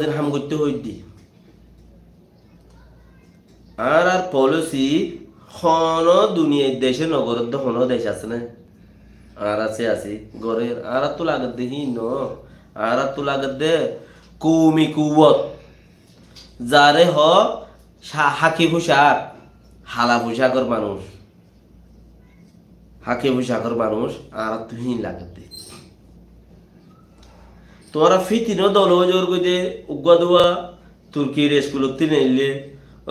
দিন হাম করতে হইদি আর পলিসি হন দুনিয়ার দেশে নগরের হন দেশ আছে না আর আছে আছি গরের আর তো লাগত দেখি ন আর তো লাগত দে কৌমি কুবত যারে হাকি পোশাক হালা পোশাকর মানুষ হাকি পোশাকর মানুষ আর তুই লাগত দে তোমরা ফিতিনো দল জোর করে উগ্গাদুয়া তুর্কির স্কুলত নেইলে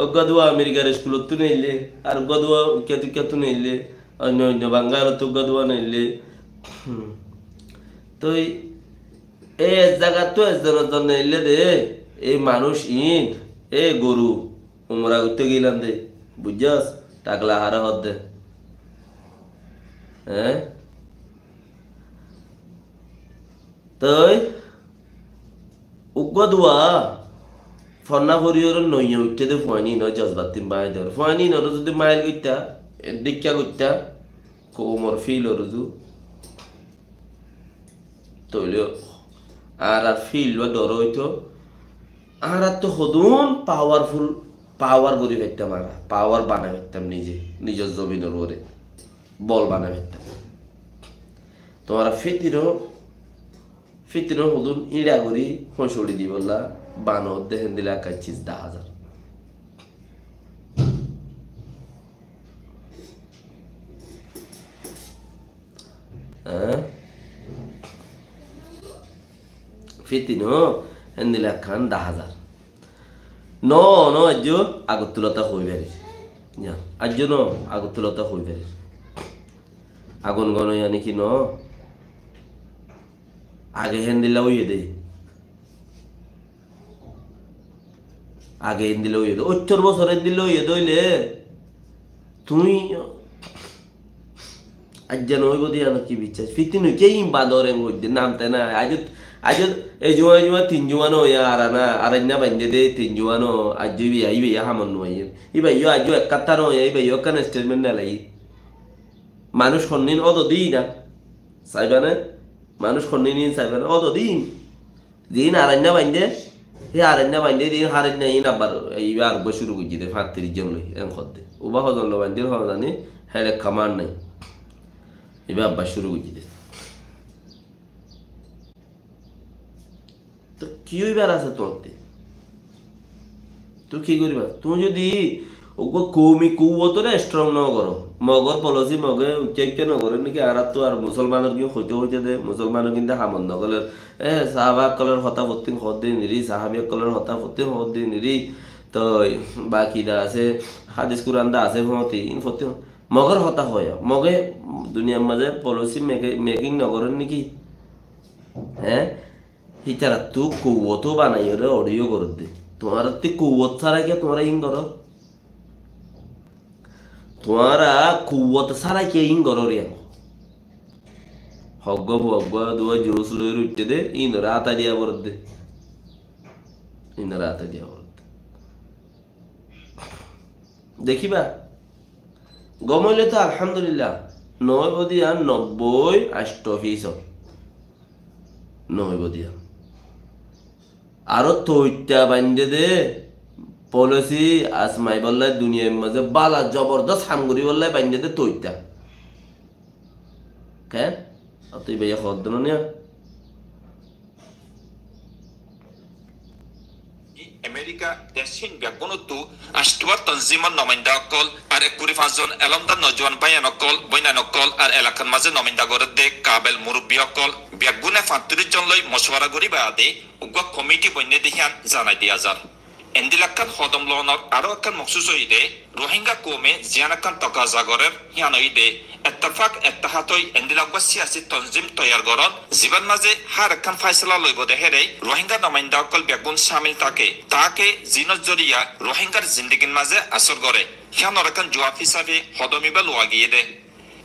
উগ্গাদুয়া আমেরিকার স্কুলত নেইলে আর উগ্গাদুয়া কেতু নেইলে অন্য অন্য বাঙ্গালত উগ্গাদুয়া নেইলে তো এই জায়গা তো একজনের নেইলে দে এই মানুষ ইন এ গরু উমরা করতে গেলাম দে বুঝছস টাকলা হারা হদ দে হ্যাঁ তই উগ্গদুয়া ফন্না করিওর নইয়া উঠতে দে ফুয়ানি ন জজবাতিন বাই দর ফুয়ানি নর যদি মাইল গইতা দিক্কা গইতা কোমর ফিল রজু তইলে আর ফিল বা ডর হইতো আর তো হদুন পাওয়ারফুল পাওয়ার করি ফেলতাম আর পাওয়ার বানাই ফেলতাম নিজের জমিনের ওরে বল বানাই ফেলতাম তোমারা ফিতিরও হদুন ইড়া করি ফসলি দি বললা বানো দেহেন দিলা কাচ্ছিস 10,000 ফিতিনো হেন্দিলা খান 10,000 ন আজ আগতুলতা হই বেড়ে আজ ন আগতুলতা হই বেড়ে আগুন গনয়া নাকি ন আগে হেন্দিলা হইয়ে দে আগে হেন্দিলা হইয়ে দে 70 বছরের দিল হইয়ে দইলে তুই আজ যেন হইব দিয়া কি বিশ্বাস ফিতিনো কেই বাদরের মধ্যে নামতে না আজ এই জুয়া 3 জুয়ানো আরানা আরান্না বান্ধে দে 3 জুয়ানো আজ বিয়া হামন নয় ইবাইও আজ এক কাতানো ইবাইও কান স্টেটমেন্ট না লাই মানুষ খন্নিন অত দিই না সাইবানে মানুষ খন্নিন সাইবানে অত দিন আরান্না বান্ধে আরান্না বান্ধে দিন হারান্না আবার এইবার শুরু করছি দে 35 জন লই এন খদ্দে ওবা হজন লো বান্ধে হজানি হেলে কামান নাই এবার আবার শুরু করছি দে তো কি হইবার আছে তোরতে তুই কি করিবা তুমি যদি ওগো কৌমি কুবতরে স্ট্রং ন করো মগর পলিসি মগে উচ্চাইতে ন করে নাকি আর তো আর মুসলমানের কি হইতে দে মুসলমানের কিন্তু হামন নগলে সাহাবাক কলের হতা ভর্তি হদ নিরি সাহাবিয়া কলের হতা ভর্তি হদ নিরি তো বাকিটা আছে হাদিস কুরআন দা আছে হতি ইন ভর্তি মগর হতা হয় মগে দুনিয়ার মাঝে পলিসি মেকিং নগরেন নাকি হ্যাঁ হিতারা তু কৌতো বানাই রে অডিও করে দে তোমার তে কৌত ছাড়া কে তোমরা ইন করো তোমারা কৌত ছাড়া কে ইন করো রে হগ্গ দুয়া জুস লই উঠতে দে ইন রাতা দিয়া বর দে দেখিবা গমলে তো আলহামদুলিল্লাহ 9 বদিয়া 90-8% 9 বদিয়া আরো তৈটা বান্ধে দে পলিসি আসমাই বললাই দুনিয়ার মাঝে বালা জবরদস্ত হামগুড়ি বললাই বান্ধে দে তৈটা কেন তুই ভাইয়া খদ্দ না আমেরিকা দেশিন ব্যাগুনতু আষ্টবার তনজিমান নমাইন্দা অকল আর 1-5 জন এলমদার নজওয়ান ভাইয়ান অকল বইনান অকল আর এলাকার মাঝে নমাইন্দা গড়ে দে কাবেল মুরব্বী অকল ব্যাগুনে 35 জন লই মশওয়ারা করি বাদে উগ্র কমিটি বইনে দেখিয়ান জানাই দিয়া যার এন্দিলাক্কান হদম লনর আরো একখান মখসুস হইদে রোহিঙ্গা কমে জিয়ানাক্কান তকাজা গরের হিয়ান হইদে এত্তাফাক এত্তাহাতই এন্দিলাক্কা সিয়াসি তনজিম তৈয়ার গরন জীবন মাঝে হার একখান ফাইসলা লইব দেহেরে রোহিঙ্গা নমাইন্দা অকল ব্যাগুন শামিল তাকে জিনত জরিয়া রোহিঙ্গার জিন্দিগির মাঝে আসর গড়ে হিয়ানর একখান জবাব হিসাবে হদমিবা লোয়া গিয়ে দে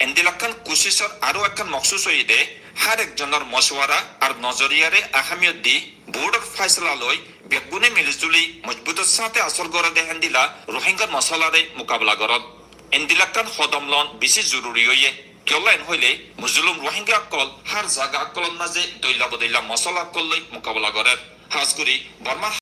এন্দিলাক্কান কুশিসর আরো একখান মখসুস হইদে হার একজনের মশওয়ারা আর নজরিয়ারে আহমিয়ত দি বোর্ডর ফাইসলা লই বেগুনে মিলিজুলি মজবুতের সাথে আসল করে দেহেন দিলা রোহিঙ্গার মশলারে মোকাবলা করত এন্দিলাক্কান হদমলন বেশি জরুরি হইয়ে কেলাইন হইলে মুজলুম রোহিঙ্গা কল হার জায়গা কলন মাঝে দৈলা বদৈলা মশলা কল লই মোকাবলা করে হাজগুড়ি বর্মা